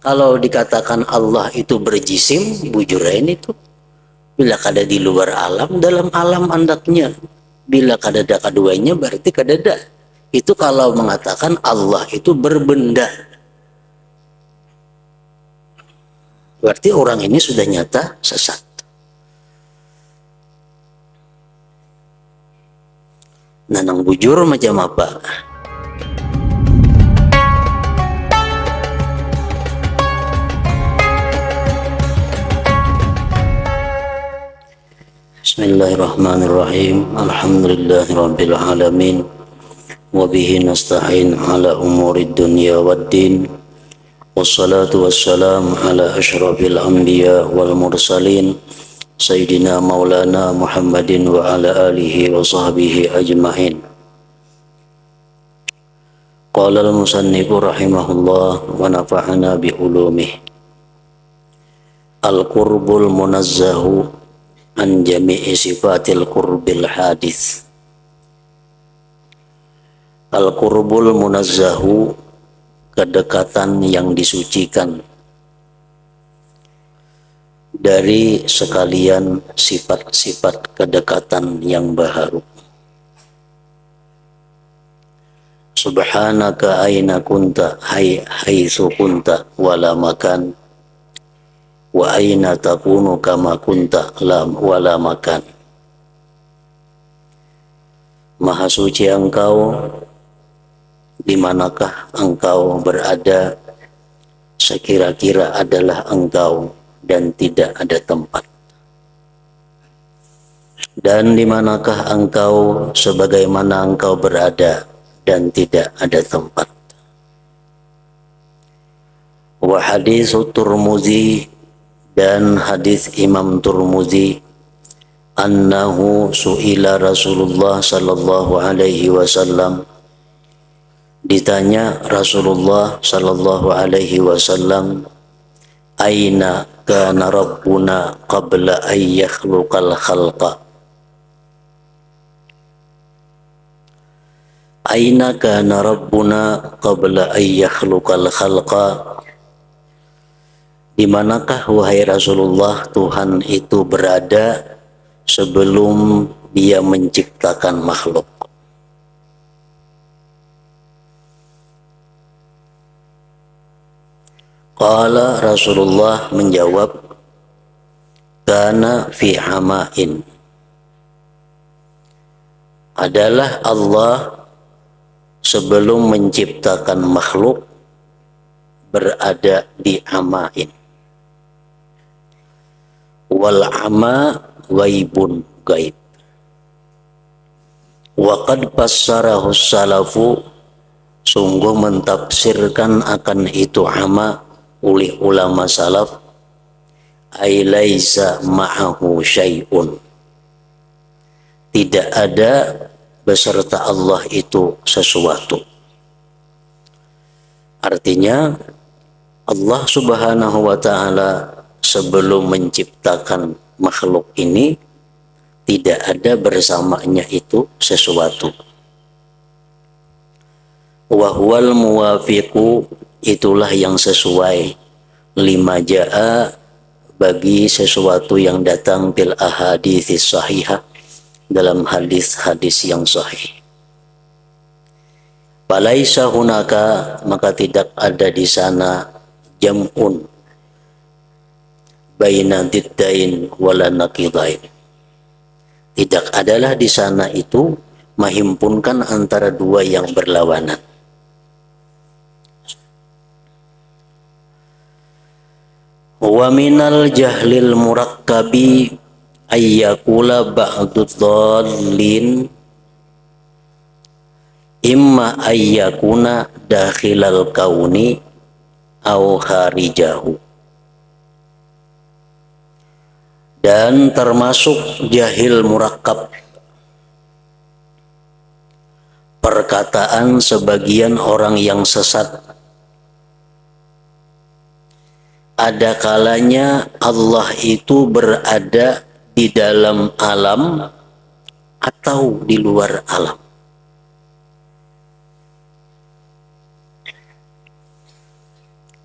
Kalau dikatakan Allah itu berjisim, bujurain itu. Bila kada di luar alam, dalam alam andaknya. Bila kadada keduanya berarti kadada. Itu kalau mengatakan Allah itu berbenda. Berarti orang ini sudah nyata sesat. Nanang bujur macam apa? Bismillahirrahmanirrahim. Alhamdulillahirabbil alamin. Wa bihi nasta'in ala umurid dunya waddin. Wassalatu wassalam ala asyrafil anbiya wal mursalin Sayyidina Maulana Muhammadin wa ala alihi wa sahbihi ajma'in. Qala al-musannifu rahimahullah wa nafa'ana bi ulumih. Al-qurbul munazzahu an jami'i sifatil qurbil hadis. Al-qurbul munazzahu, kedekatan yang disucikan dari sekalian sifat-sifat kedekatan yang baharu. Subhanaka aina kunta haitsu kunta wala makan wa aina takunu kama kunta lam wala makan. Maha suci engkau, di manakah engkau berada, sekira-kira adalah engkau dan tidak ada tempat. Dan di manakah engkau sebagaimana engkau berada dan tidak ada tempat. Wa hadis Turmuzi, dan hadis Imam Turmuzi, annahu su'ila Rasulullah sallallahu alaihi wasallam, ditanya Rasulullah sallallahu alaihi wasallam, aina kana rabbuna qabla an yakhluqal khalqa. Aina kana rabbuna qabla an yakhluqal khalqa. Di manakah wahai Rasulullah Tuhan itu berada sebelum dia menciptakan makhluk? Qala, Rasulullah menjawab, kana fi hamain. Adalah Allah sebelum menciptakan makhluk berada di hamain. Wal ama ghaibun, gaib. Wa qad fassarahu salafu, sungguh mentafsirkan akan itu ama oleh ulama salaf, ay laisa ma'ahu syai'un, tidak ada beserta Allah itu sesuatu. Artinya Allah subhanahu wa ta'ala sebelum menciptakan makhluk ini tidak ada bersamanya itu sesuatu. Wa huwal muwafiqu, itulah yang sesuai, lima ja'a, bagi sesuatu yang datang bil ahaditsis sahihah, dalam hadis-hadis yang sahih. Falaisa hunaka, maka tidak ada di sana jam'un baina diddain wala naqidain. Tidak adalah di sana itu menghimpunkan antara dua yang berlawanan. Wa minal jahlil murakkabi ayyakula ba'dud dhallin imma ayyakuna dakhilal kauni au kharijahu. Dan termasuk jahil murakkab, perkataan sebagian orang yang sesat, ada kalanya Allah itu berada di dalam alam atau di luar alam.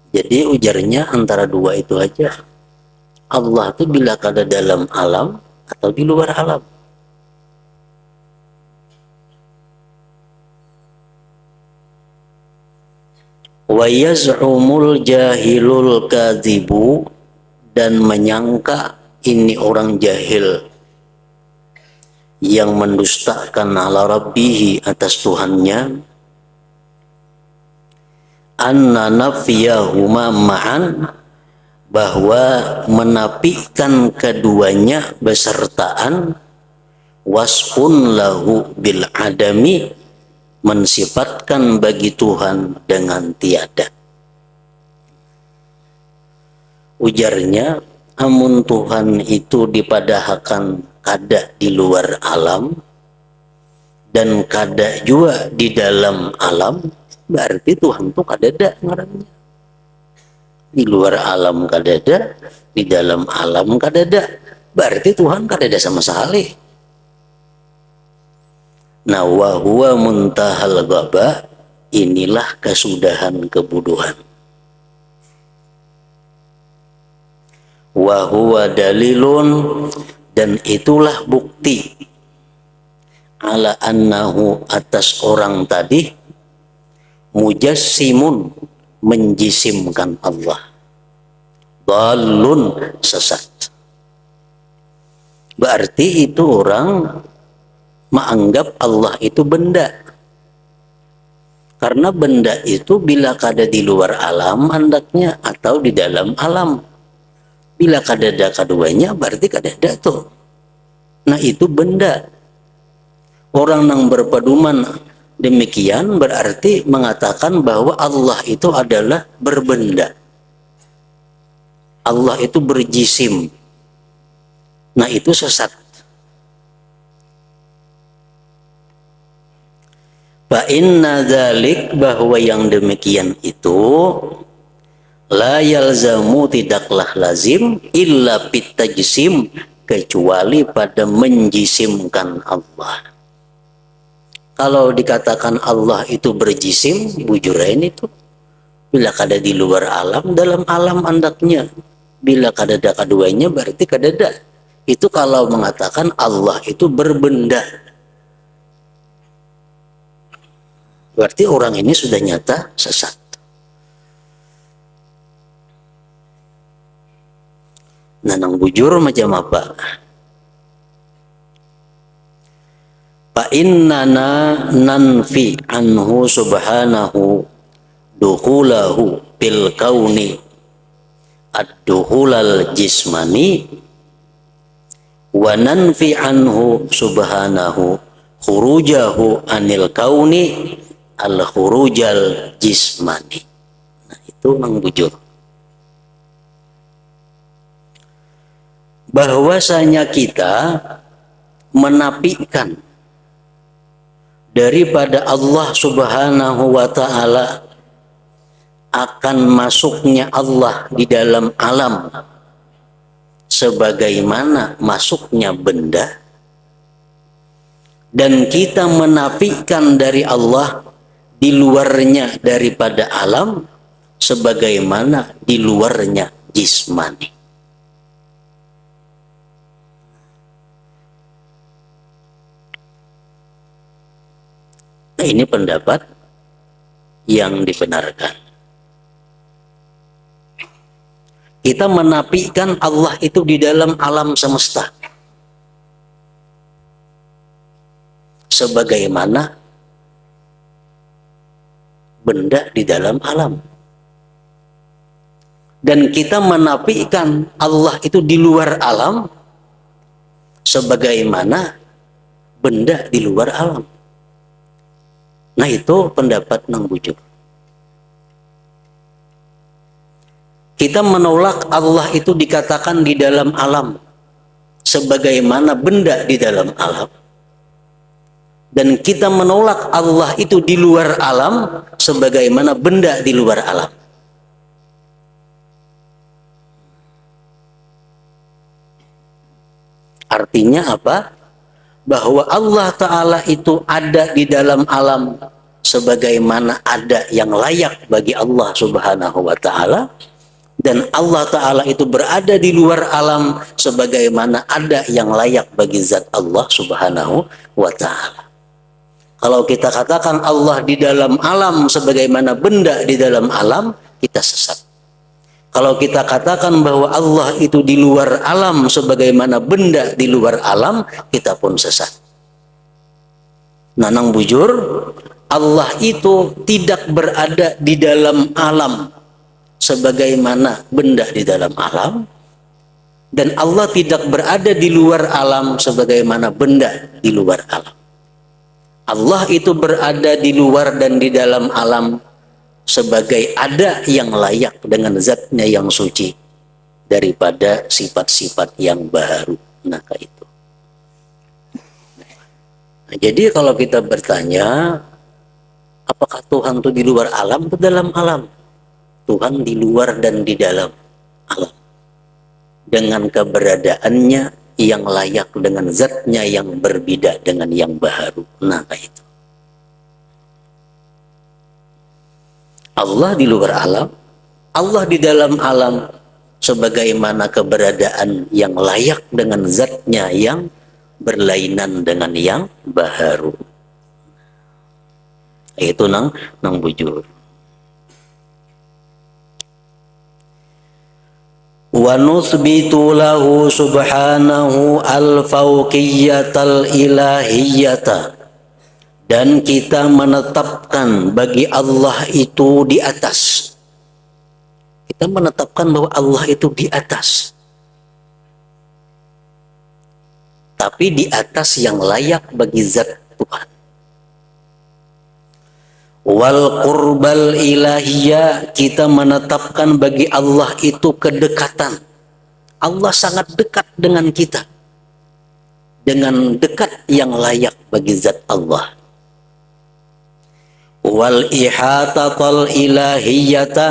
Jadi ujarnya antara dua itu aja. Allah itu bila kada dalam alam atau di luar alam. Wa yaz'umul jahilul kadzibu, dan menyangka ini orang jahil yang mendustakan ala rabbihi, atas Tuhannya, anna nafiyahuma ma'an, bahwa menafikan keduanya besertaan, wasfun lahu bil adami, mensifatkan bagi Tuhan dengan tiada. Ujarnya, amun Tuhan itu dipadahkan kada di luar alam dan kada juga di dalam alam, berarti Tuhan itu kada ada ngarannya. Di luar alam kada ada, di dalam alam kada ada, berarti Tuhan kada ada sama sekali. Nah, wa huwa muntahal ghaba, inilah kesudahan kebodohan. Wa huwa dalilun, dan itulah bukti, ala annahu, atas orang tadi, mujassimun, menjisimkan Allah, dhalun, sesat. Berarti itu orang menganggap Allah itu benda. Karena benda itu bila kada di luar alam hendaknya atau di dalam alam. Bila kada ada keduanya berarti kada ada tuh. Nah itu benda. Orang yang berpedoman demikian berarti mengatakan bahwa Allah itu adalah berbenda. Allah itu berjisim. Nah itu sesat. Fa inna dzalik, bahwa yang demikian itu, la yalzamu, tidaklah lazim, illa bitajsim, kecuali pada menjisimkan Allah. Kalau dikatakan Allah itu berjisim, bujurain itu, bila kada di luar alam, dalam alam andaknya. Bila kada ada keduanya berarti kada ada. Itu kalau mengatakan Allah itu berbenda. Berarti orang ini sudah nyata sesat. Nanang bujur macam apa? Fa innana nanfi anhu subhanahu duhulahu bil kauni ad-duhulal jismani, wa nanfi anhu subhanahu khurujahu anil kauni al-khurujal jismani. Nah itu nang bujur. Bahwasanya kita menafikan daripada Allah subhanahu wa ta'ala akan masuknya Allah di dalam alam sebagaimana masuknya benda, dan kita menafikan dari Allah di luarnya daripada alam sebagaimana di luarnya jismani. Nah, ini pendapat yang dibenarkan. Kita menafikan Allah itu di dalam alam semesta sebagaimana benda di dalam alam, dan kita menafikan Allah itu di luar alam sebagaimana benda di luar alam. Nah itu pendapat nang bujur. Kita menolak Allah itu dikatakan di dalam alam sebagaimana benda di dalam alam, dan kita menolak Allah itu di luar alam sebagaimana benda di luar alam. Artinya apa? Bahwa Allah Ta'ala itu ada di dalam alam sebagaimana ada yang layak bagi Allah Subhanahu wa taala, dan Allah taala itu berada di luar alam sebagaimana ada yang layak bagi zat Allah Subhanahu wa taala. Kalau kita katakan Allah di dalam alam sebagaimana benda di dalam alam, kita sesat. Kalau kita katakan bahwa Allah itu di luar alam sebagaimana benda di luar alam, kita pun sesat. Nanang bujur, Allah itu tidak berada di dalam alam sebagaimana benda di dalam alam, dan Allah tidak berada di luar alam sebagaimana benda di luar alam. Allah itu berada di luar dan di dalam alam sebagai ada yang layak dengan zatnya yang suci daripada sifat-sifat yang baru. Nah, itu. Nah, jadi kalau kita bertanya, apakah Tuhan itu di luar alam atau dalam alam? Tuhan di luar dan di dalam alam. Dengan keberadaannya yang layak dengan zatnya yang berbeda dengan yang baru. Nah, itu. Allah di luar alam, Allah di dalam alam sebagaimana keberadaan yang layak dengan zatnya yang berlainan dengan yang baru. Itu nang bujur. Wa nuthbitu lahu subhanahu al-fawqiyatal ilahiyyata, dan kita menetapkan bagi Allah itu di atas. Kita menetapkan bahwa Allah itu di atas, tapi di atas yang layak bagi zat Tuhan. Wal qurbal ilahiyah, kita menetapkan bagi Allah itu kedekatan. Allah sangat dekat dengan kita, dengan dekat yang layak bagi zat Allah. Wal ihatatal ilahiyata,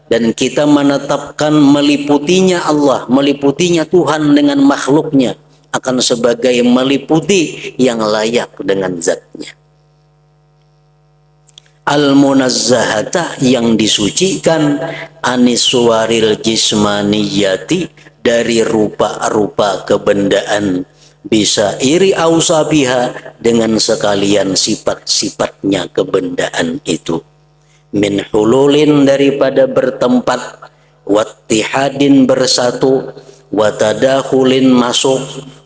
dan kita menetapkan meliputinya Allah, meliputinya Tuhan dengan makhluknya akan sebagai meliputi yang layak dengan zatnya. Al-munazzahata, yang disucikan, aniswaril jismaniyati, dari rupa-rupa kebendaan, bisa iri ausabiha, dengan sekalian sifat-sifatnya kebendaan itu. Min hululin, daripada bertempat, wattihadin bersatu, watadakhulin masuk,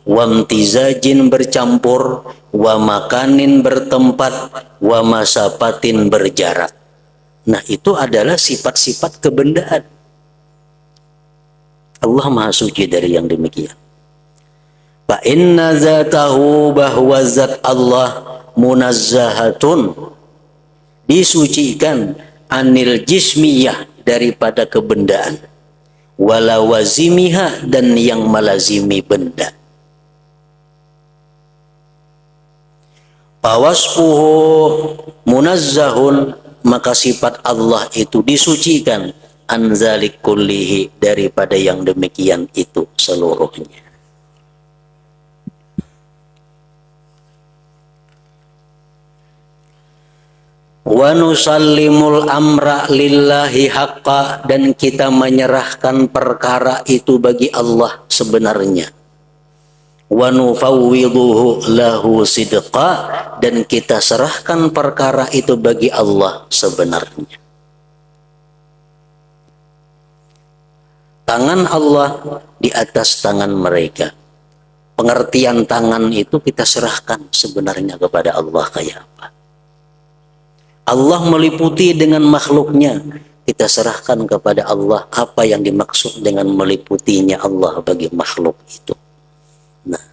wamtizajin bercampur, wa makanin bertempat, wa masapatin berjarak. Nah, itu adalah sifat-sifat kebendaan. Allah Maha Suci dari yang demikian. Fa inna zatahu, bahwa zat Allah munazzahatun, disucikan, anil jismiyah, daripada kebendaan, wala wazimiha, dan yang melazimi benda. Pawasfuhu munazzahun, maka sifat Allah itu disucikan, anzalik kullihi, daripada yang demikian itu seluruhnya. Wa nusallimul amra lillahi haqqa, dan kita menyerahkan perkara itu bagi Allah sebenarnya. Wa nufawwiduhu lahu sidqa, dan kita serahkan perkara itu bagi Allah sebenarnya. Tangan Allah di atas tangan mereka. Pengertian tangan itu kita serahkan sebenarnya kepada Allah kayak apa. Allah meliputi dengan makhluknya, kita serahkan kepada Allah apa yang dimaksud dengan meliputinya Allah bagi makhluk itu. Nah,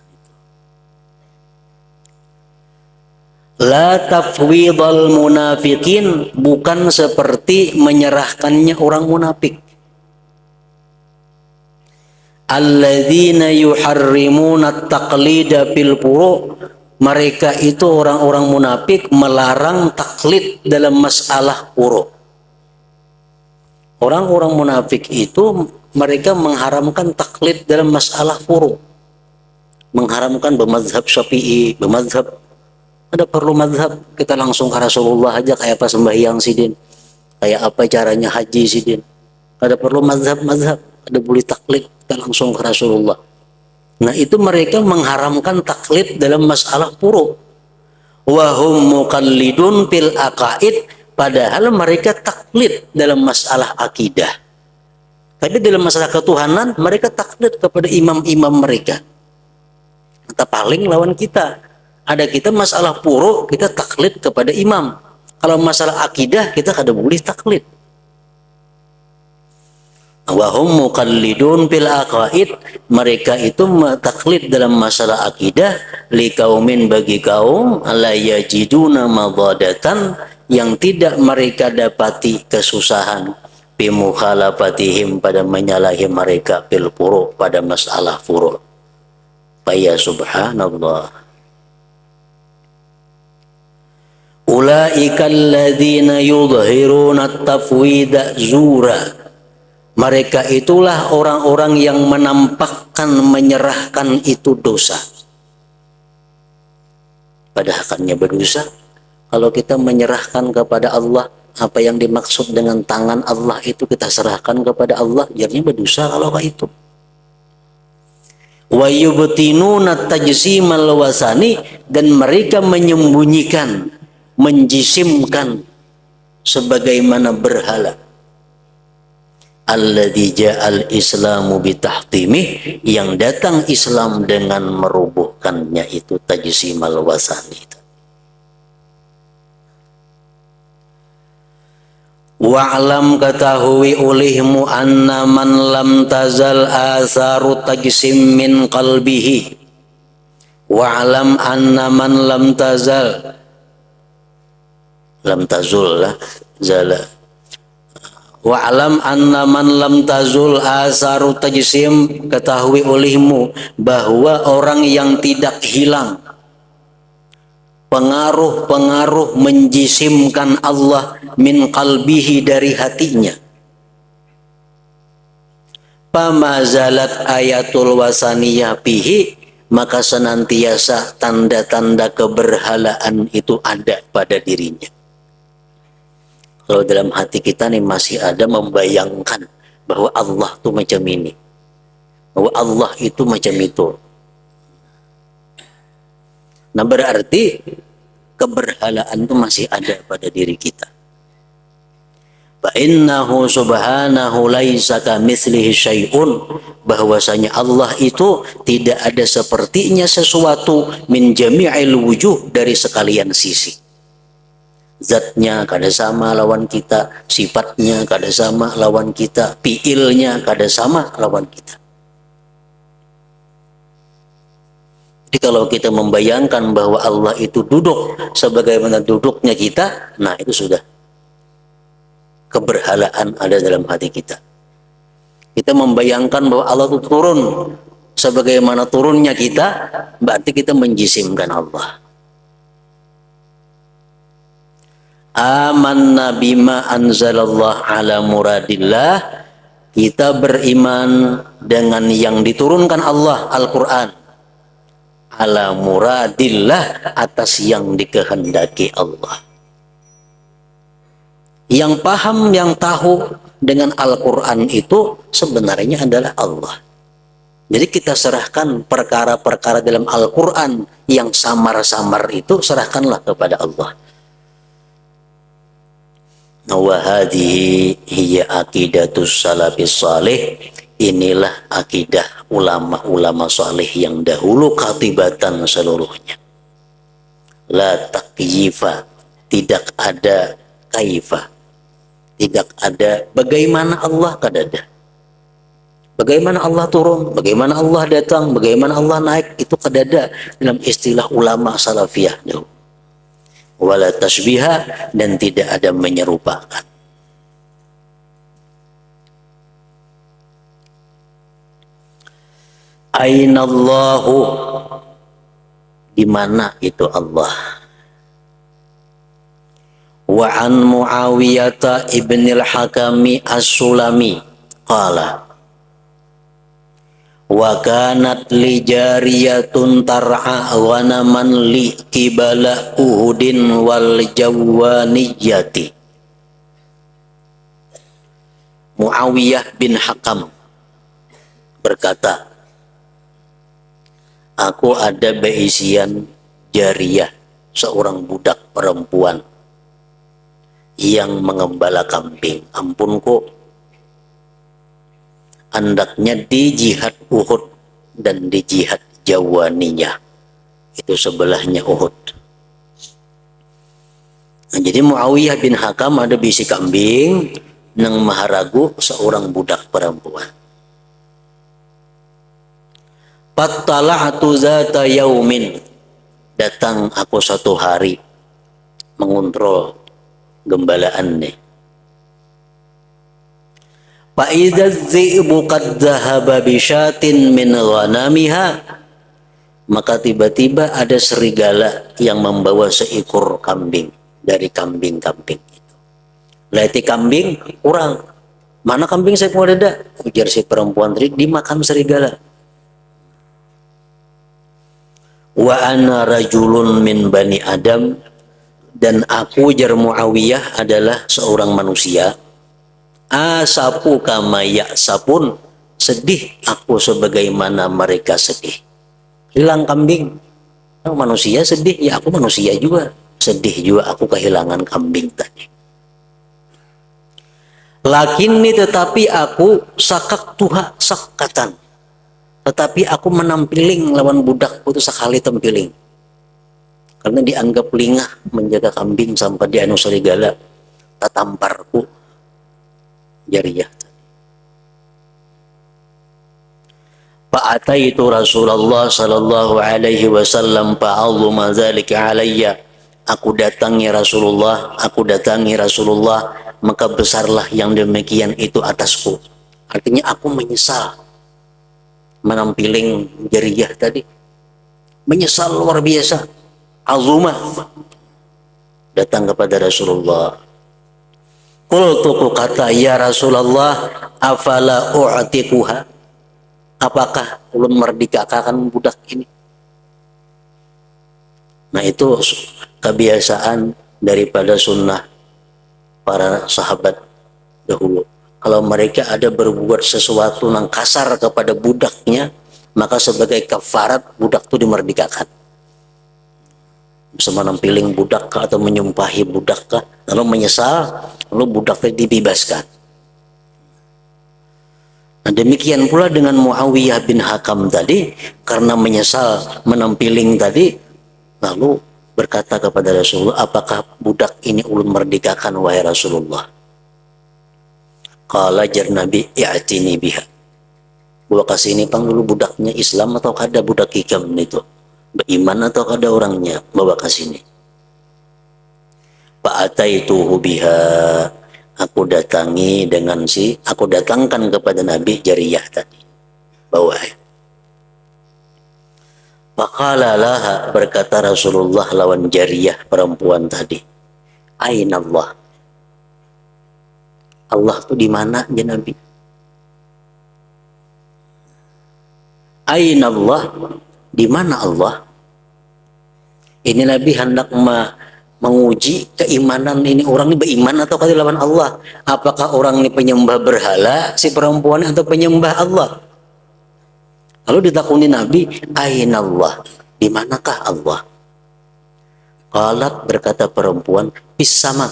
la tafwidhal munafiqin, bukan seperti menyerahkannya orang munafik. Alladzina yuharrimuna at-taqlida fil furu', mereka itu orang-orang munafik melarang taklid dalam masalah furu'. Orang-orang munafik itu mereka mengharamkan taklid dalam masalah furu'. Mengharamkan bermazhab Syafi'i, bermazhab Ada perlu mazhab, kita langsung ke Rasulullah aja, kayak apa sembahyang sidin, kayak apa caranya haji sidin. Ada perlu mazhab-mazhab, ada boleh taklid, kita langsung ke Rasulullah. Nah itu mereka mengharamkan taklid dalam masalah furu'. Wahum muqallidun fil aqaid, padahal mereka taklid dalam masalah akidah. Tapi dalam masalah ketuhanan mereka taklid kepada imam-imam mereka. Kita paling lawan kita. Ada kita masalah furu', kita taklid kepada imam. Kalau masalah akidah kita kada boleh taklid. Wahum muqallidun fil aqaid, mereka itu taklid dalam masalah akidah, liqaumin, bagi kaum la yajiduna madadatan, yang tidak mereka dapati kesusahan, bi mukhalafatihim, pada menyalahi mereka fil furu', pada masalah furu'. Ya subhanallah. Ulaika alladzina yudhhiruna at-tafwida zura, mereka itulah orang-orang yang menampakkan menyerahkan itu dosa. Padahal haknya berdosa. Kalau kita menyerahkan kepada Allah, apa yang dimaksud dengan tangan Allah itu kita serahkan kepada Allah, jadinya berdosa kalau kayak itu. Wa yubtinuna tajsimal wasani, dan mereka menyembunyikan, menjisimkan sebagaimana berhala. Alladzi ja'al islamu bitahdimih, yang datang Islam dengan merubuhkannya itu tajsimal wasani. Wa'lam, ketahui olehmu, anna man lam tazal asaru tajsim min qalbihi. Wa'lam anna man lam tazal, lam tazul lah, zala. Wa'lam anna man lam tazul asaru tajsim, ketahui olehmu bahwa orang yang tidak hilang pengaruh-pengaruh menjisimkan Allah min qalbihi, dari hatinya. Pamazalat ayatul wasaniyah bihi, maka senantiasa tanda-tanda keberhalaan itu ada pada dirinya. Kalau dalam hati kita nih masih ada membayangkan bahwa Allah itu macam ini, bahwa Allah itu macam itu, nah berarti keberhalaan itu masih ada pada diri kita. Fa innahu subhanahu laisa kamitslihi syai'un, bahwasanya Allah itu tidak ada sepertinya sesuatu, min jami'il wujuh, dari sekalian sisi. Zatnya kada sama lawan kita, sifatnya kada sama lawan kita, fiilnya kada sama lawan kita. Jadi kalau kita membayangkan bahwa Allah itu duduk sebagaimana duduknya kita, nah itu sudah keberhalaan ada dalam hati kita. Kita membayangkan bahwa Allah itu turun sebagaimana turunnya kita, berarti kita menjisimkan Allah. Amanna bima anzalallah ala muradillah, kita beriman dengan yang diturunkan Allah, Al-Quran, ala muradillah, atas yang dikehendaki Allah. Yang paham, yang tahu dengan Al-Quran itu sebenarnya adalah Allah. Jadi kita serahkan perkara-perkara dalam Al-Quran yang samar-samar itu, serahkanlah kepada Allah. Wa hadhihi hiya aqidatus salafis salih, inilah akidah ulama-ulama salih yang dahulu katibatan seluruhnya. La taqyifa, tidak ada kaifa, tidak ada bagaimana Allah, kadada. Bagaimana Allah turun, bagaimana Allah datang, bagaimana Allah naik, itu kadada dalam istilah ulama salafiyah dahulu. Wala tasbiha, dan tidak ada menyerupakan. Ainallahu, di mana itu Allah? Wa an Muawiyah ibn al-Hakami as-Sulami qala, wa kanat li jariyatun tar'a ghanaman li kibala uhudin wal jawaniyati. Muawiyah bin Hakam berkata, aku ada beisian jariyah, seorang budak perempuan yang mengembala kambing. Ampun kok, andaknya di jihad Uhud dan di jihad Jawaniyah, itu sebelahnya Uhud. Nah, jadi Muawiyah bin Hakam ada bisi kambing nang maharagu seorang budak perempuan. Fattala'atu zata yaumin, datang aku satu hari mengontrol gembalaannya. Fa'idza dzi'bu qad dhahaba bisyatin min ghanamiha, maka tiba-tiba ada serigala yang membawa seekor kambing dari kambing-kambing itu. Lati kambing kurang, mana kambing saya mau ada? Ujar si perempuan tadi, dimakan serigala. Wa ana rajulun min bani Adam, dan aku jar Muawiyah adalah seorang manusia. Asapu kama ya'sapun, sedih aku sebagaimana mereka sedih. Hilang kambing, oh, manusia sedih, ya aku manusia juga sedih juga, aku kehilangan kambing tadi. Lakinni, tetapi aku sakak tuha sakatan, tetapi aku menampiling lawan budak itu sekali tempiling, karena dianggap lingah menjaga kambing sampai di anu serigala tatamparku jariyah. Fa'ataitu Rasulullah sallallahu alaihi wasallam fa'azuma dzalika alayya, aku datangi Rasulullah, maka besarlah yang demikian itu atasku. Artinya aku menyesal menampiling jariyah tadi, menyesal luar biasa. Azumah, datang kepada Rasulullah. Qultu, kata, ya Rasulullah, afala u'tikuha, apakah ulun merdekakan budak ini? Nah, itu kebiasaan daripada sunnah para sahabat dahulu. Kalau mereka ada berbuat sesuatu yang kasar kepada budaknya, maka sebagai kafarat budak itu dimerdekakan. Bisa menampiling budak atau menyumpahi budak, lalu menyesal, lalu budaknya dibebaskan. Nah, demikian pula dengan Muawiyah bin Hakam tadi, karena menyesal menampiling tadi, lalu berkata kepada Rasulullah, apakah budak ini ulun merdekakan wahai Rasulullah? Qala, jar Nabi, i'tini biha, bawa kasih ini pang dulu budaknya Islam atau kada budak hikam itu, beriman atau kada orangnya, bawa kasih ini. Fa'ataituhu biha, aku datangkan kepada Nabi jariyah tadi, bawa. Faqala laha, berkata Rasulullah lawan jariyah perempuan tadi, aina Allah, Allah tuh di mana ya Nabi? Aina Allah, di mana Allah? Ini Nabi hendak menguji keimanan ini, orang ini beriman atau kada lawan Allah. Apakah orang ini penyembah berhala si perempuan atau penyembah Allah? Lalu ditakuni Nabi, aina Allah, di manakah Allah? Qalat, berkata perempuan, fis sama,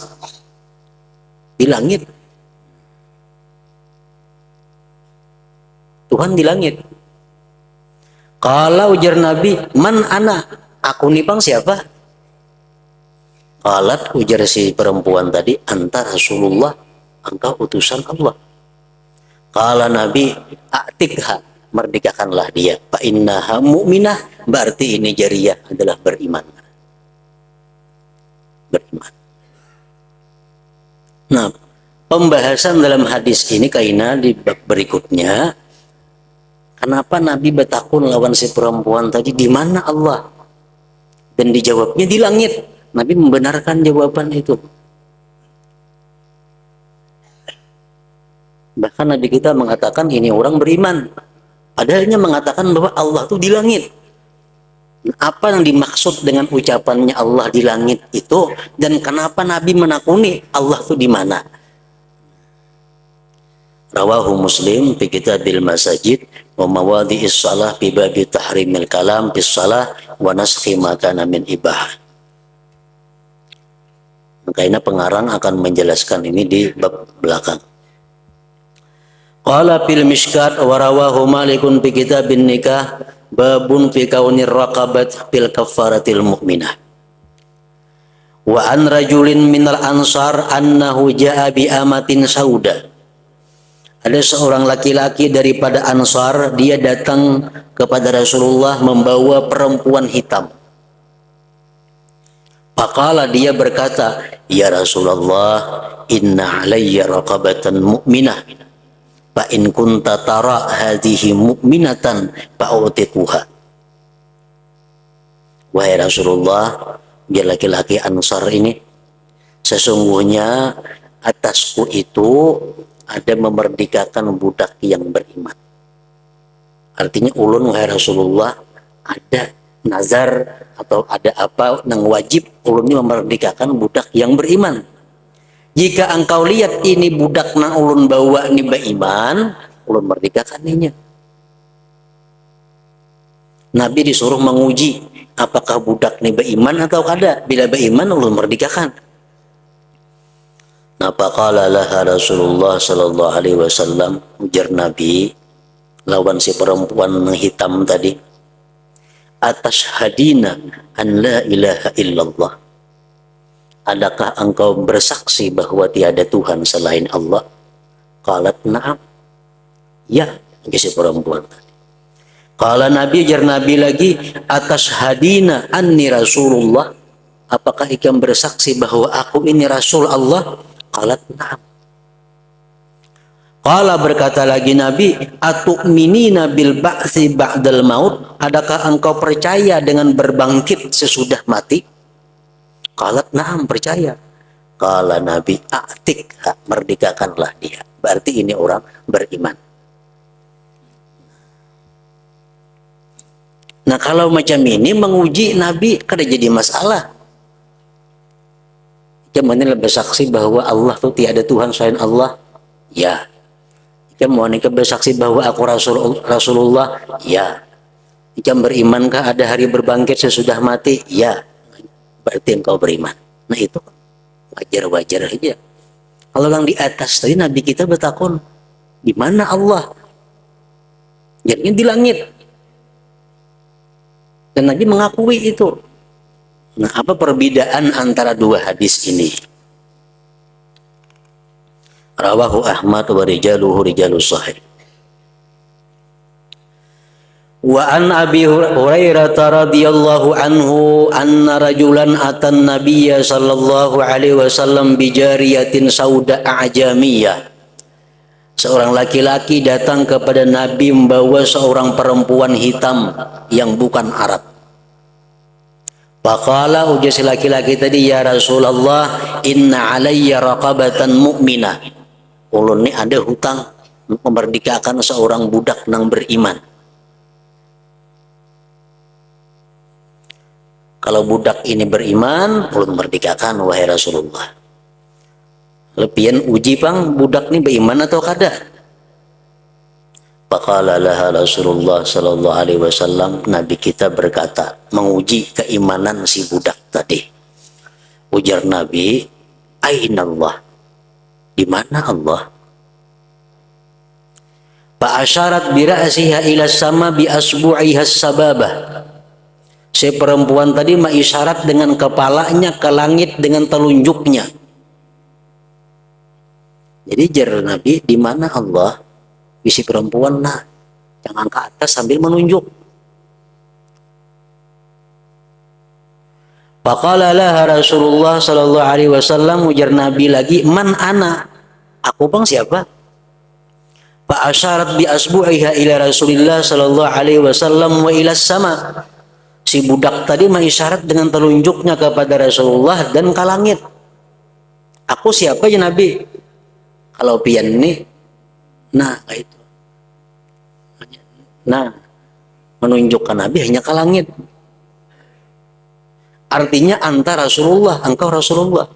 di langit. Tuhan di langit. Qala, ujar Nabi, man ana, aku nih pang siapa? Qalat, ujar si perempuan tadi, anta Rasulullah, engkau utusan Allah. Qala Nabi, a'tikha, merdekakanlah dia. Fa innaha mu'minah, berarti ini jariyah adalah beriman. Beriman. Nah, pembahasan dalam hadis ini kaina di bab berikutnya, kenapa Nabi bertakun lawan si perempuan tadi, di mana Allah? Dan dijawabnya di langit. Nabi membenarkan jawaban itu. Bahkan Nabi kita mengatakan ini orang beriman. Padahalnya mengatakan bahwa Allah itu di langit. Apa yang dimaksud dengan ucapannya Allah di langit itu, dan kenapa Nabi menakuni Allah itu di mana? Rawahu Muslim fi kitabil masajid wa mawadhi'is shalah fi babi tahrimil kalam bis shalah wa naskhi ma kana min ibah. Makanya pengarang akan menjelaskan ini di bab belakang. Qala fil mishkat wa rawahu Malikun fi kitabin nikah babun fi kaunir raqabat fil kaffaratil mu'minah. Wa an rajulin minal ansar annahu ja'a bi amatin sauda. Ada seorang laki-laki daripada Ansar, dia datang kepada Rasulullah membawa perempuan hitam. Faqala, dia berkata, ya Rasulullah, inna alayya raqabatan mu'minah, fa in kunta tara hadhihi mu'minatan fa'utikuha. Wahai Rasulullah, dia laki-laki Ansar ini, sesungguhnya atasku itu ada memerdekakan budak yang beriman. Artinya ulun wahai Rasulullah, ada nazar atau ada apa yang wajib ulun ini memerdekakan budak yang beriman. Jika engkau lihat ini budak nang ulun bawa ini beriman, ulun merdekakan ninya. Nabi disuruh menguji apakah budak ini beriman atau kada. Bila beriman ulun merdekakan. Nafaqala laha Rasulullah sallallahu alaihi wasallam, ujar Nabi lawan si perempuan hitam tadi, atas hadina an la ilaha illallah, adakah engkau bersaksi bahwa tiada Tuhan selain Allah? Qalat na'am, ya, si perempuan tadi. Qala Nabi, ujar Nabi lagi, atas hadina anni Rasulullah, apakah ikam bersaksi bahwa aku ini Rasul Allah? Qalat na'am. Qala, berkata lagi Nabi, atu'minina bil ba'si ba'dal maut, adakah engkau percaya dengan berbangkit sesudah mati? Qalat na'am, percaya. Qala Nabi, a'tik, merdekakanlah dia. Berarti ini orang beriman. Nah, kalau macam ini menguji Nabi kada jadi masalah. Kemudian bersaksi bahwa Allah itu tiada Tuhan selain Allah, ya. Kemudian bersaksi bahwa aku Rasulullah, ya. Jika berimankah ada hari berbangkit sesudah mati, ya. Berarti engkau beriman. Nah, itu wajar-wajar aja. Kalau yang di atas tadi Nabi kita bertakon, di mana Allah? Jadinya di langit. Dan Nabi mengakui itu. Nah, apa perbedaan antara dua hadis ini? Rawahu Ahmad wa rijaluhu rijalus sahih. Wa an Abi Hurairah radhiyallahu anhu anna rajulan atan nabiyya sallallahu alaihi wasallam bi jariyatin sauda a'jamiyah. Seorang laki-laki datang kepada Nabi membawa seorang perempuan hitam yang bukan Arab. Faqala, ujar si laki-laki tadi, ya Rasulullah, inna alayya raqabatan mu'minah. Ulun ini ada hutang memerdekakan seorang budak nang beriman. Kalau budak ini beriman, ulun merdekakan wahai Rasulullah. Lepian uji pang budak ini beriman atau kada? Faqala laha Rasulullah sallallahu alaihi wasallam, Nabi kita berkata, menguji keimanan si budak tadi. Ujar Nabi, aina Allah? Di mana Allah? Fa asyarat bi ra'siha ila sama bi asbu'iha sababah. Si perempuan tadi mengisyarat dengan kepalanya ke langit dengan telunjuknya. Jadi jar Nabi, di mana Allah? Bisi perempuan, nah, jangan ke atas sambil menunjuk. Faqala laha Rasulullah sallallahu alaihi wasallam, ujar Nabi lagi, man ana? Aku bang siapa? Fa asyarat bi asbu'iha ila Rasulillah sallallahu alaihi wasallam wa ila sama. Si budak tadi mengisyarat dengan telunjuknya kepada Rasulullah dan ke langit. Aku siapa ya Nabi? Kalau pian ini, nah itu Nah, menunjukkan Nabi hanya ke langit. Artinya anta Rasulullah, engkau Rasulullah.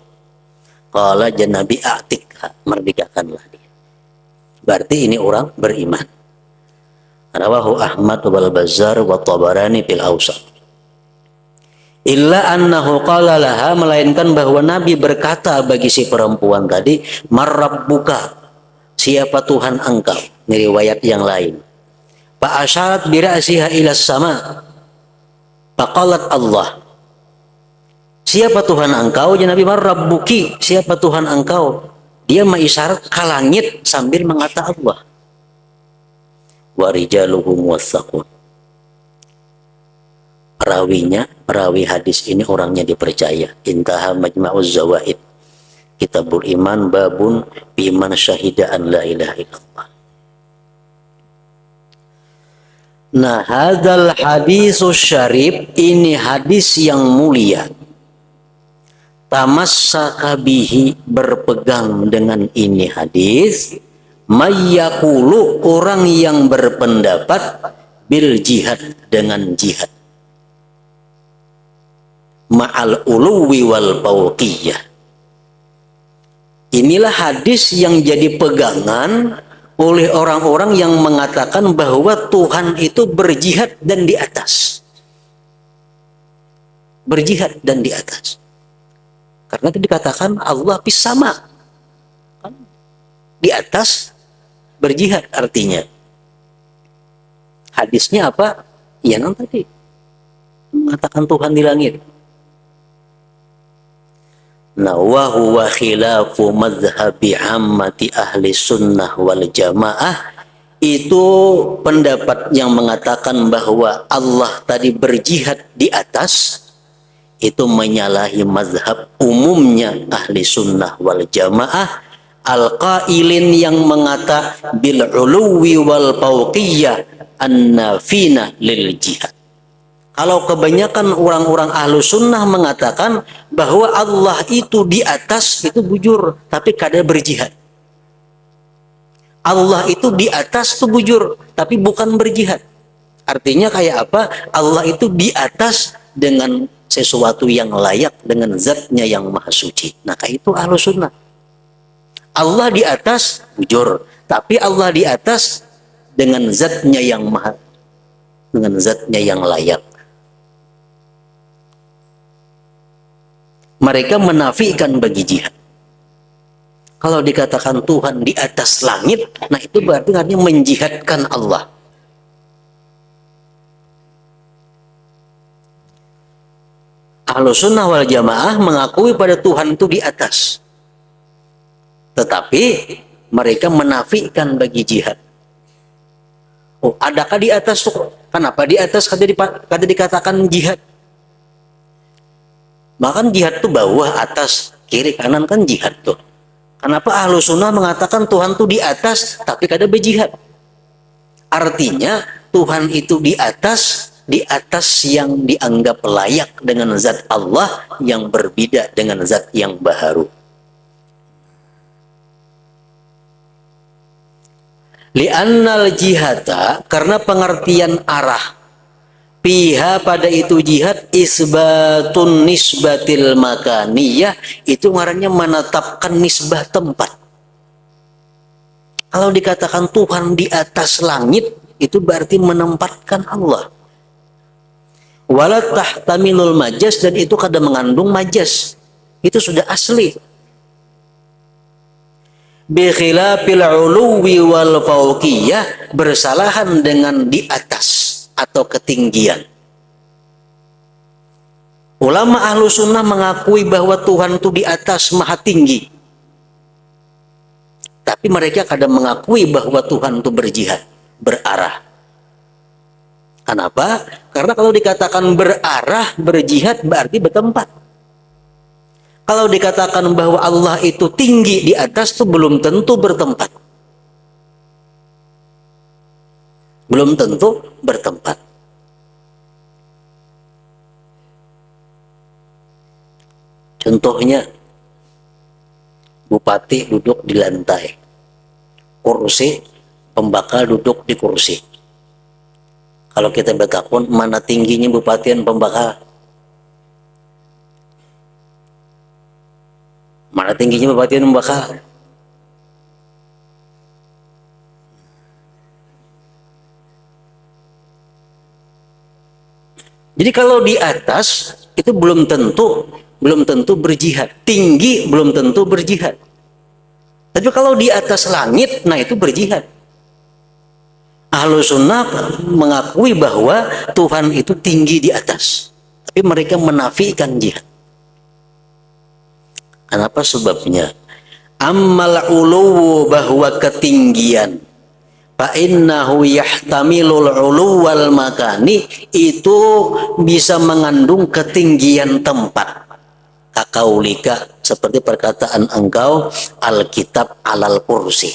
Qala Nabi a'tik, merdekakanlah dia. Berarti ini orang beriman. Rawahu Ahmad wal Bazzar wa Tabarani fil Awsat. Illa annahu qala laha, melainkan bahwa Nabi berkata bagi si perempuan tadi, marrabbuka, siapa Tuhan engkau? Ini riwayat yang lain. Fa asyarat bi ra'siha ila sama. Faqalat Allah. Siapa Tuhan engkau? Ya Nabi, marrabbuki, siapa Tuhan engkau? Dia mengisyarat ke langit sambil mengata Allah. Wa rijaluhu muwaththaqun. Perawi hadis ini orangnya dipercaya. Intaha Majma'uz Zawaid. Kitabul Iman babun biman syahida an la ilaha illallah. Nah, hadzal hadisus syarif, ini hadis yang mulia. Tamassaka bihi, berpegang dengan ini hadis, mayyakulu, orang yang berpendapat bil jihad, dengan jihad, ma'al uluwi wal fawqiyah. Inilah hadis yang jadi pegangan oleh orang-orang yang mengatakan bahwa Tuhan itu berjihad dan di atas. Berjihad dan di atas. Karena itu dikatakan Allah fis sama. Di atas berjihad artinya. Hadisnya apa? Ya non tadi. Mengatakan Tuhan di langit. Nah, wa huwa khilafu madhhabi ammati ahli sunnah wal jamaah. Itu pendapat yang mengatakan bahwa Allah tadi berjihad di atas, itu menyalahi mazhab umumnya ahli sunnah wal jamaah al-qailin, yang mengata bil uluwi wal fawqiyah an-nafina lil jihad. Kalau kebanyakan orang-orang ahlu sunnah mengatakan bahwa Allah itu di atas, itu bujur, tapi kadang berjihad. Allah itu di atas itu bujur, tapi bukan berjihad. Artinya kayak apa? Allah itu di atas dengan sesuatu yang layak, dengan zatnya yang maha suci. Nah, kayak itu ahlu sunnah. Allah di atas bujur, tapi Allah di atas dengan zatnya yang maha, dengan zatnya yang layak. Mereka menafikan bagi jihad. Kalau dikatakan Tuhan di atas langit, nah itu berarti artinya menjihadkan Allah. Ahlus sunnah wal jamaah mengakui pada Tuhan itu di atas. Tetapi mereka menafikan bagi jihad. Oh, adakah di atas tuh? Kenapa di atas kata dikatakan jihad? Bahkan jihad tuh bawah, atas, kiri, kanan, kan jihad tuh. Kenapa Ahlus Sunnah mengatakan Tuhan tuh di atas, tapi kada berjihad? Artinya Tuhan itu di atas yang dianggap layak dengan zat Allah, yang berbeda dengan zat yang baharu. Li'annal jihata, karena pengertian arah piha pada itu jihad, isbatun nisbatil makaniyah, itu ngarannya menetapkan nisbah tempat. Kalau dikatakan Tuhan di atas langit, itu berarti menempatkan Allah. Wala tahtamilul majas, dan itu kadang mengandung majas. Itu sudah asli. Bi khilafil uluwi wal fawqiyah, bersalahan dengan di atas atau ketinggian. Ulama ahlu sunnah mengakui bahwa Tuhan itu di atas maha tinggi, tapi mereka kadang mengakui bahwa Tuhan itu berjihad, berarah. Kenapa? Karena kalau dikatakan berarah, berjihad, berarti bertempat. Kalau dikatakan bahwa Allah itu tinggi di atas, itu belum tentu bertempat. Belum tentu bertempat. Contohnya, bupati duduk di lantai, kursi pembakal duduk di kursi. Kalau kita bertakun, mana tingginya bupatian pembakal? Mana tingginya bupatian pembakal? Jadi kalau di atas itu belum tentu berjihad. Tinggi belum tentu berjihad. Tapi kalau di atas langit, nah itu berjihad. Ahlus sunnah mengakui bahwa Tuhan itu tinggi di atas. Tapi mereka menafikan jihad. Kenapa sebabnya? Ammal uluwu, bahwa ketinggian. Fa innahu yahtamilul uluwal makani, itu bisa mengandung ketinggian tempat. Kakaulika, seperti perkataan engkau, alkitab alal kursi.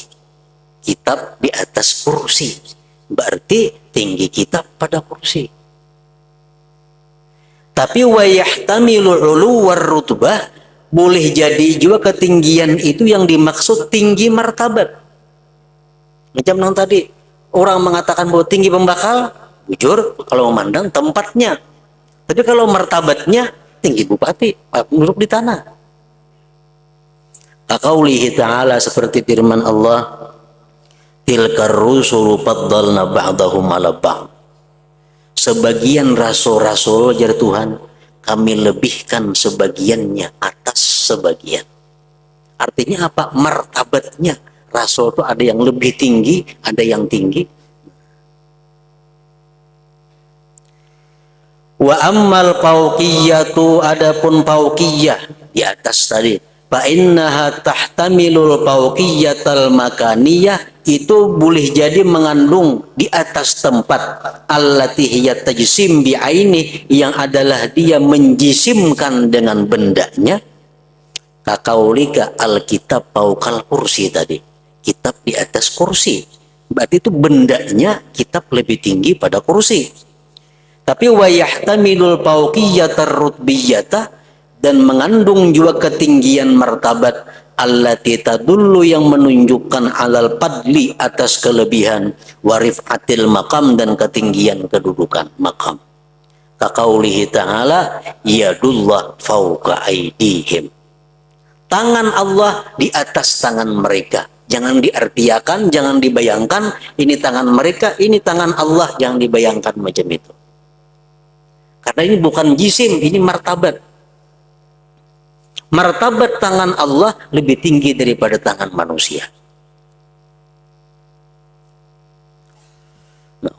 Kitab di atas kursi. Berarti tinggi kitab pada kursi. Tapi wa yahtamilu uluwar rutbah, boleh jadi juga ketinggian itu yang dimaksud tinggi martabat. Macam yang tadi orang mengatakan bahwa tinggi pembakal, jujur kalau memandang tempatnya. Tapi kalau martabatnya tinggi bupati, duduk di tanah. Kaqaulihi ta'ala, seperti firman Allah, tilkar rusulu faddalna ba'dahum ala ba'd. Sebagian rasul-rasul, jar Tuhan, kami lebihkan sebagiannya atas sebagian. Artinya apa? Martabatnya. Rasul itu ada yang lebih tinggi, ada yang tinggi. Wa ammal fauqiyatu, adapun fauqiyah di atas tadi, fa innaha tahtamilul fauqiyatal makaniyah, itu boleh jadi mengandung di atas tempat, allati hiya tajsim bi aini, yang adalah dia menjisimkan dengan bendanya. Kakaulika alkitab fauqal kursi tadi, kitab di atas kursi, berarti itu bendanya kitab lebih tinggi pada kursi. Tapi wa yahtamilul fauqiyatar rutbiyata, dan mengandung juga ketinggian martabat, allati tadullu, yang menunjukkan alal padli, atas kelebihan, warifatil maqam, dan ketinggian kedudukan maqam. Kaqaulihi ta'ala, yadullah fauqa aidihim. Tangan Allah di atas tangan mereka. Jangan diartiakan, jangan dibayangkan ini tangan mereka, ini tangan Allah, jangan dibayangkan macam itu. Karena ini bukan jisim, ini martabat. Martabat tangan Allah lebih tinggi daripada tangan manusia.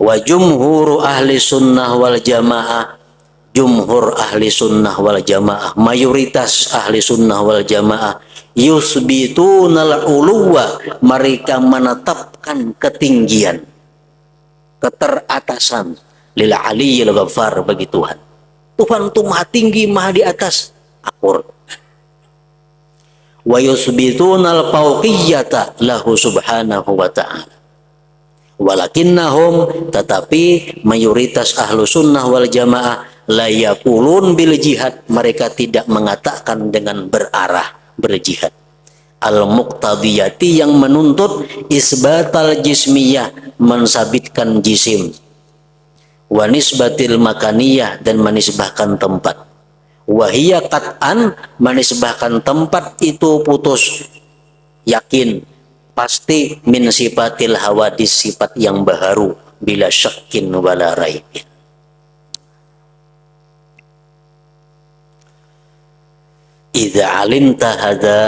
Wa jumhur ahli sunnah wal jamaah, jumhur ahli sunnah wal jamaah, mayoritas ahli sunnah wal jamaah, yusbitunal uluwa, mereka menetapkan ketinggian, keteratasan, lil aliyil ghaffar, bagi Tuhan. Tuhan itu maha tinggi, maha di atas. Akur. Wa yusbitunal fauqiyata lahu subhanahu wa ta'ala. Walakinnahum, tetapi mayoritas ahlu sunnah wal jamaah, la yaqulun bil jihad, mereka tidak mengatakan dengan berarah berjihad. Al muqtadiyati, yang menuntut isbatal jismiyah, mensabitkan jisim. Wa nisbatil makaniyah, dan menisbahkan tempat. Wahiyya qat'an, menisbahkan tempat itu putus, yakin, pasti, min sifatil hawadis, sifat yang baharu, bila syakin wala raibin. Idza alimta hadza,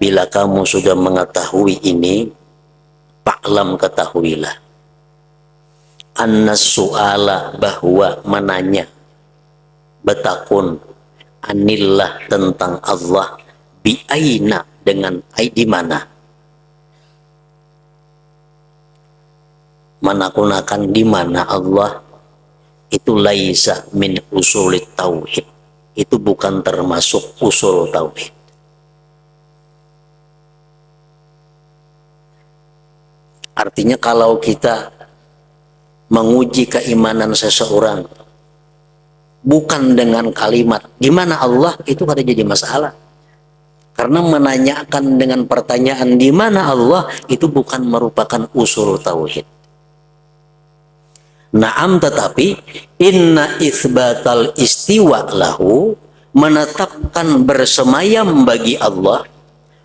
bila kamu sudah mengetahui ini, fa'lam, ketahuilah, annas su'ala, bahwa menanya, betakun, anillah, tentang Allah, bi aina, dengan di mana, menakunakan di mana Allah, itu laisa min usulit tauhid, itu bukan termasuk usul tauhid. Artinya kalau kita menguji keimanan seseorang bukan dengan kalimat di mana Allah, itu kada jadi masalah. Karena menanyakan dengan pertanyaan di mana Allah, itu bukan merupakan usul tauhid. Naam, tetapi inna isbatal istiwa lahu, menetapkan bersemayam bagi Allah,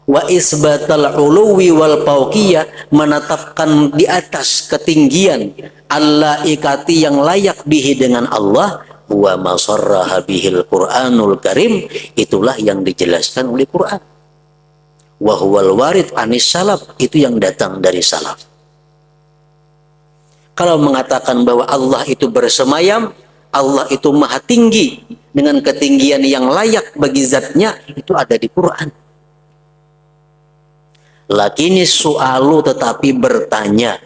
wa isbatal uluwi wal fauqiyah, menetapkan di atas ketinggian, al-laikati yang layak bihi dengan Allah, wa masarraha bihil Qur'anul Karim, itulah yang dijelaskan oleh Quran. Wa huwal warid anis salaf, itu yang datang dari salaf. Kalau mengatakan bahwa Allah itu bersemayam, Allah itu maha tinggi dengan ketinggian yang layak bagi zatnya, itu ada di Quran. Lakini su'alu, tetapi bertanya,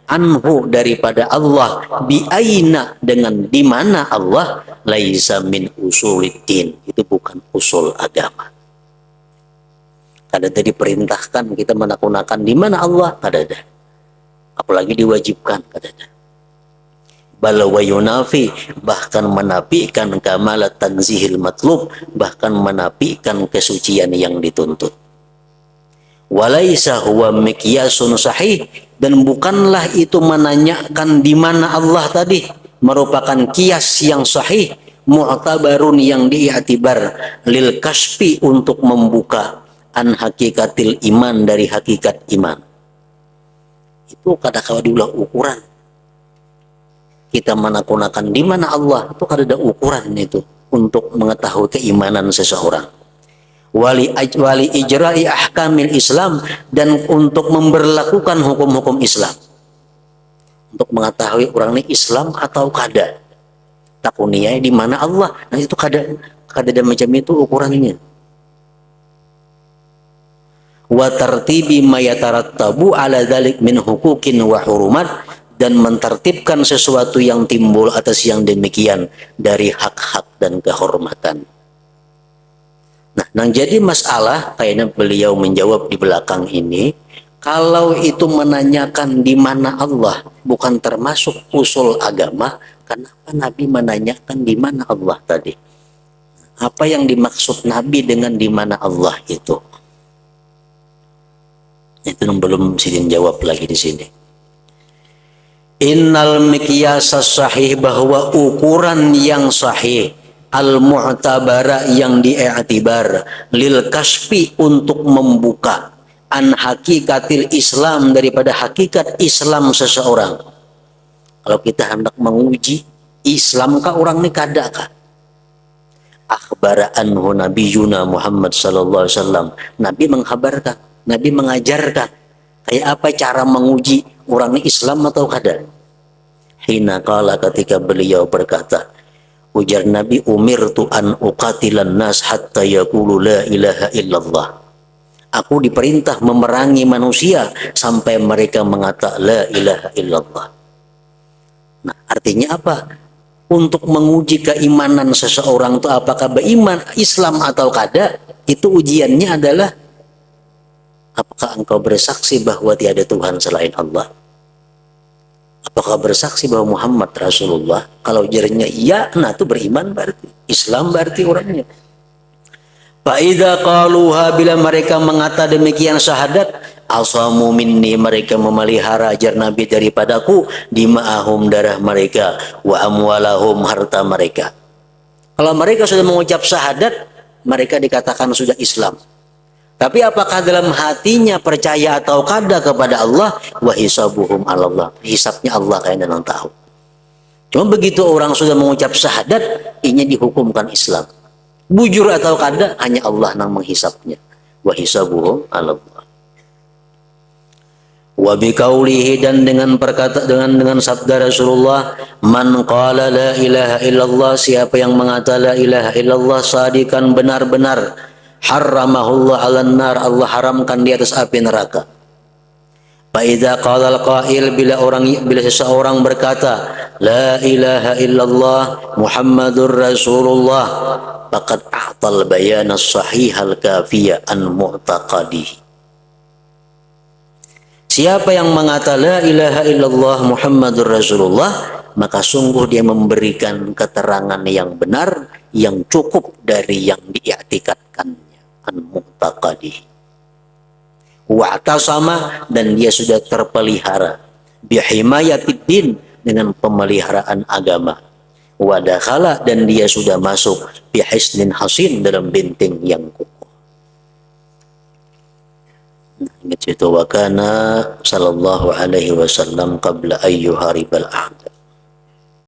anhu daripada Allah, biaina dengan di mana Allah, laisa min usuliddin, itu bukan usul agama. Kada ada diperintahkan kita menakunakan di mana Allah, kada ada. Apalagi diwajibkan, kada ada. Bal wa yunafi, bahkan menafikan kamalat tanzihil matlub, bahkan menafikan kesucian yang dituntut. Walaisa huwa miqyasun sahih, dan bukanlah itu menanyakan di mana Allah tadi merupakan kias yang sahih, mu'tabarun yang diiktibar, lil kasfi untuk membuka, an hakikatil iman dari hakikat iman. Itu kadang-kadang diulah ukuran. Kita menakunakan di mana Allah, itu kada ada ukuran itu untuk mengetahui keimanan seseorang. Wali ijra'i ahkamil Islam, dan untuk memberlakukan hukum-hukum Islam. Untuk mengetahui orang ini Islam atau kada. Takuniyai di mana Allah. Nah itu kada ada macam itu ukurannya. Wa tartibi ma yatarattabu ala dzalik min huquqin wa hurumat, dan mentertibkan sesuatu yang timbul atas yang demikian dari hak-hak dan kehormatan. Nah, yang jadi masalah kayaknya beliau menjawab di belakang ini, kalau itu menanyakan di mana Allah bukan termasuk usul agama, kenapa Nabi menanyakan di mana Allah tadi? Apa yang dimaksud Nabi dengan di mana Allah itu? Itu yang belum sidin jawab lagi di sini. Innal miqyasa sahih, bahwa ukuran yang sahih, al-mu'tabara yang diiktibar, lil kasfi untuk membuka, an hakikatil Islam daripada hakikat Islam seseorang. Kalau kita hendak menguji Islam kah orang ini kada kah? Akhbara anhu nabiyuna Muhammad sallallahu alaihi wasallam, Nabi menghabarkan, Nabi mengajarkan kayak apa cara menguji orang ini Islam atau kada. Hina qala, ketika beliau berkata, ujar Nabi, umirtu an uqatilan nas hatta yaqulu la ilaha illallah. Aku diperintah memerangi manusia sampai mereka mengatakan la ilaha illallah. Nah, artinya apa? Untuk menguji keimanan seseorang itu apakah beriman Islam atau kada, itu ujiannya adalah apakah engkau bersaksi bahwa tiada Tuhan selain Allah? Apakah bersaksi bahwa Muhammad Rasulullah? Kalau jarinya iya, nah itu beriman berarti. Islam berarti orangnya. Fa'idha qaluha, bila mereka mengata demikian syahadat, asamu minni, mereka memelihara ajar Nabi daripadaku, dima'ahum, darah mereka, wa amwalahum, harta mereka. Kalau mereka sudah mengucap syahadat, mereka dikatakan sudah Islam. Tapi apakah dalam hatinya percaya atau kada kepada Allah? Wa hisabuhum Allah, hisabnya Allah kayaknya yang tahu. Cuma begitu orang sudah mengucap syahadat, ini dihukumkan Islam. Bujur atau kada, hanya Allah yang menghisapnya. Wa hisabuhum Allah. Wa biqaulihi, dan dengan perkata dengan sabda Rasulullah, man qala la ilaha illallah, siapa yang mengata la ilaha illallah sadikan benar-benar, harramahullah 'alan nar, Allah haramkan di atas api neraka. Fa idza qala al-qail, bila seseorang berkata la ilaha illallah Muhammadur Rasulullah, faqad a'tal bayana as-sahihal kafiyya an mu'taqadihi. Siapa yang mengata la ilaha illallah Muhammadur Rasulullah, maka sungguh dia memberikan keterangan yang benar, yang cukup dari yang diiktikadkannya, an mu'taqadihi. Wa'tasama, dan dia sudah terpelihara, bihimayatid din, dengan pemeliharaan agama. Wadakhala, dan dia sudah masuk bihisnin hasin, dalam benteng yang kokoh. Ingat itu, wa kana sallallahu alaihi wasallam qabla ayyuharibal ahd.